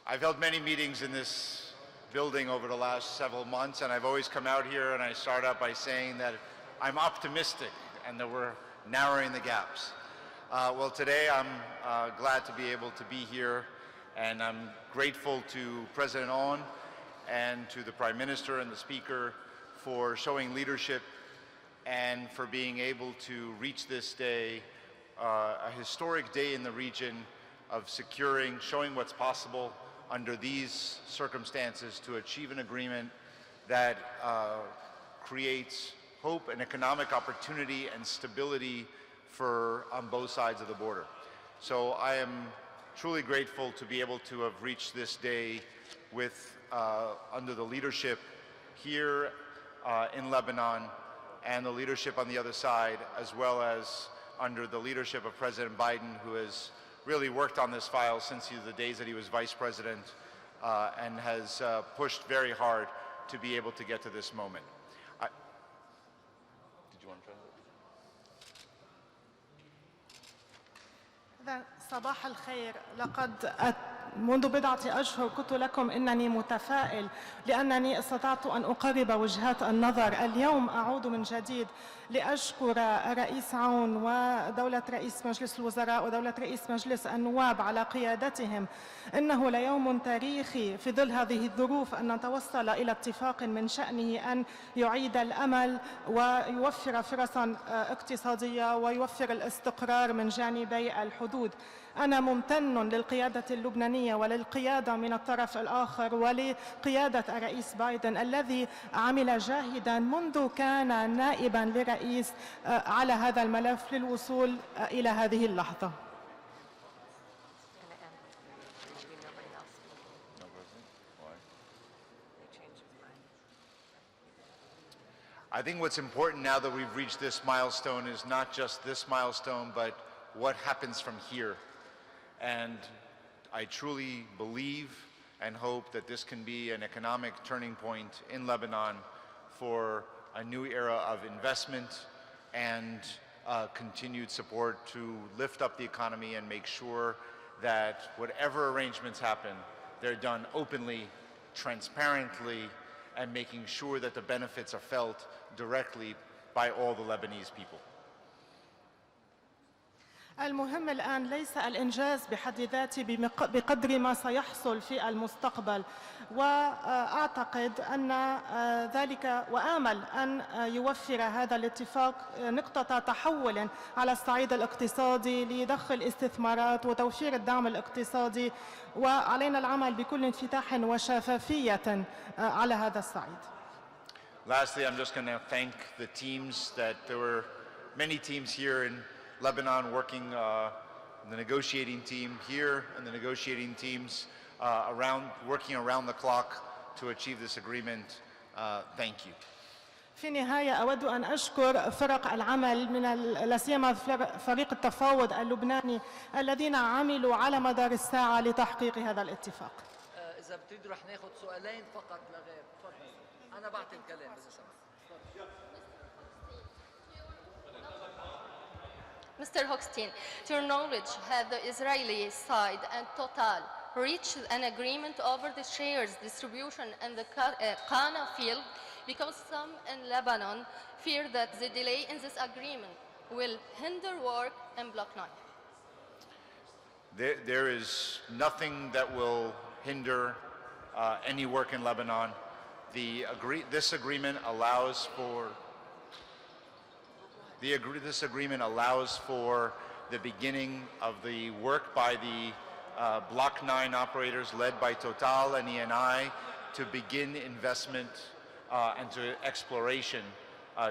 I've held many meetings in this building over the last several months, and I've always come out here and I start out by saying that I'm optimistic and that we're narrowing the gaps. Well, today I'm glad to be able to be here, and I'm grateful to President On and to the Prime Minister and the Speaker for showing leadership and for being able to reach this day, a historic day in the region of securing, showing what's possible under these circumstances to achieve an agreement that creates hope and economic opportunity and stability on both sides of the border. So I am truly grateful to be able to have reached this day with, under the leadership here in Lebanon and the leadership on the other side, as well as under the leadership of President Biden, who has really worked on this file since the days that he was vice president and has pushed very hard to be able to get to this moment. Did you want to translate? صباح الخير. لقد منذ بضعة أشهر قلت لكم إنني متفائل لأنني استطعت أن أقرب وجهات النظر. اليوم أعود من جديد لأشكر رئيس عون ودولة رئيس مجلس الوزراء ودولة رئيس مجلس النواب على قيادتهم. إنه ليوم تاريخي في ظل هذه الظروف أن نتوصل إلى اتفاق من شأنه أن يعيد الأمل ويوفر فرصا اقتصادية ويوفر الاستقرار من جانبي الحدود. أنا ممتن للقيادة اللبنانية وللقيادة من الطرف الآخر ولقيادة الرئيس بايدن الذي عمل جاهدا منذ كان نائبا لرئيس على هذا الملف للوصول إلى هذه اللحظة. I think what's important now that we've reached this milestone is not just this milestone, but what happens from here. And I truly believe and hope that this can be an economic turning point in Lebanon for a new era of investment and continued support to lift up the economy and make sure that whatever arrangements happen, they're done openly, transparently, and making sure that the benefits are felt directly by all the Lebanese people. المهم الآن ليس الإنجاز بحد ذاته بقدر ما سيحصل في المستقبل، وأعتقد أن ذلك وآمل أن يوفر هذا الاتفاق نقطة تحول على الصعيد الاقتصادي لضخ استثمارات وتوفير الدعم الاقتصادي، وعلينا العمل بكل انفتاح وشفافية على هذا الصعيد. Lastly, I'm just going to thank the teams that there were many teams here in Lebanon working, the negotiating team here and the negotiating teams working around the clock to achieve this agreement. Thank you. في النهاية أود أن أشكر فرق العمل من لا سيما فريق التفاوض اللبناني الذين عملوا على مدار الساعة لتحقيق هذا الاتفاق. إذا بتريدوا رح ناخذ سؤالين فقط لغير. تفضل. أنا بعطي الكلام إذا سمحت. Mr. Hookstein, to your knowledge, have the Israeli side and Total reached an agreement over the shares distribution in the Qana field? Because some in Lebanon fear that the delay in this agreement will hinder work in Block 9. There is nothing that will hinder any work in Lebanon. This agreement allows for this agreement allows for the beginning of the work by the Block 9 operators led by Total and ENI to begin investment and to exploration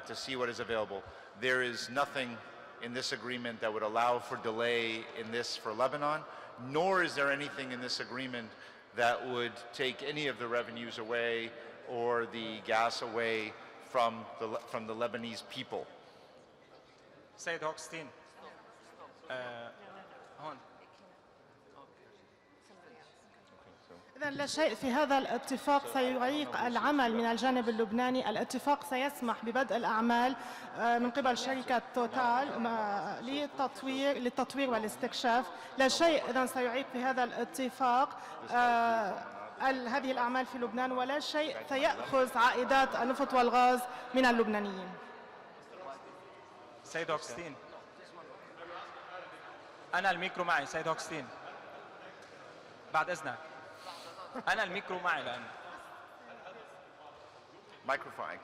to see what is available. There is nothing in this agreement that would allow for delay in this for Lebanon, nor is there anything in this agreement that would take any of the revenues away or the gas away from the Lebanese people. سيد هوكستين هون إذن لا شيء في هذا الاتفاق سيعيق العمل من الجانب اللبناني. الاتفاق سيسمح ببدء الأعمال من قبل شركة توتال للتطوير والاستكشاف. لا شيء إذن سيعيق في هذا الاتفاق هذه الأعمال في لبنان، ولا شيء سيأخذ عائدات النفط والغاز من اللبنانيين. سيد هوكستين، أنا الميكرو معي. سيد هوكستين بعد إذنك، أنا الميكرو معي الآن. Microphone.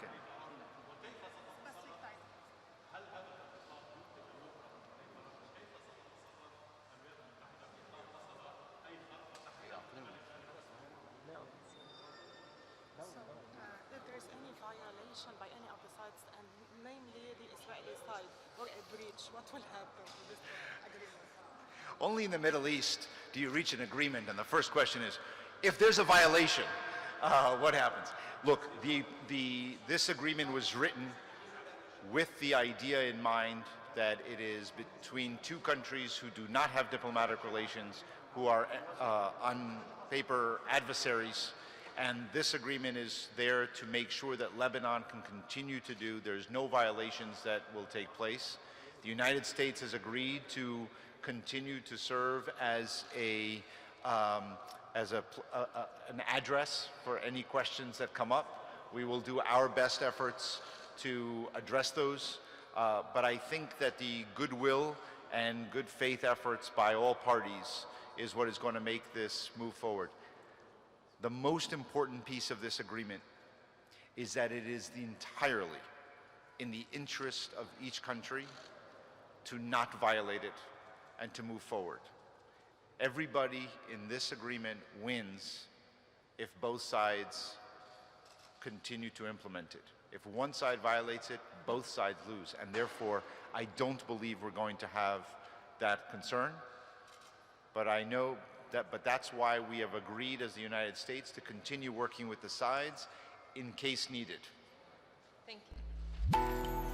If there is any violation by any of the sides, and namely the Israeli side, or a breach, what will happen to this agreement? Only in the Middle East do you reach an agreement, and the first question is, if there's a violation, what happens? Look, this agreement was written with the idea in mind that it is between two countries who do not have diplomatic relations, who are on paper adversaries, and this agreement is there to make sure that Lebanon can continue to do, there's no violations that will take place. The United States has agreed to continue to serve as an address for any questions that come up. We will do our best efforts to address those, but I think that the goodwill and good faith efforts by all parties is what is going to make this move forward. The most important piece of this agreement is that it is entirely in the interest of each country to not violate it and to move forward. Everybody in this agreement wins if both sides continue to implement it. If one side violates it, both sides lose, and therefore I don't believe we're going to have that concern. But I know that, but that's why we have agreed as the United States to continue working with the sides in case needed. Thank you.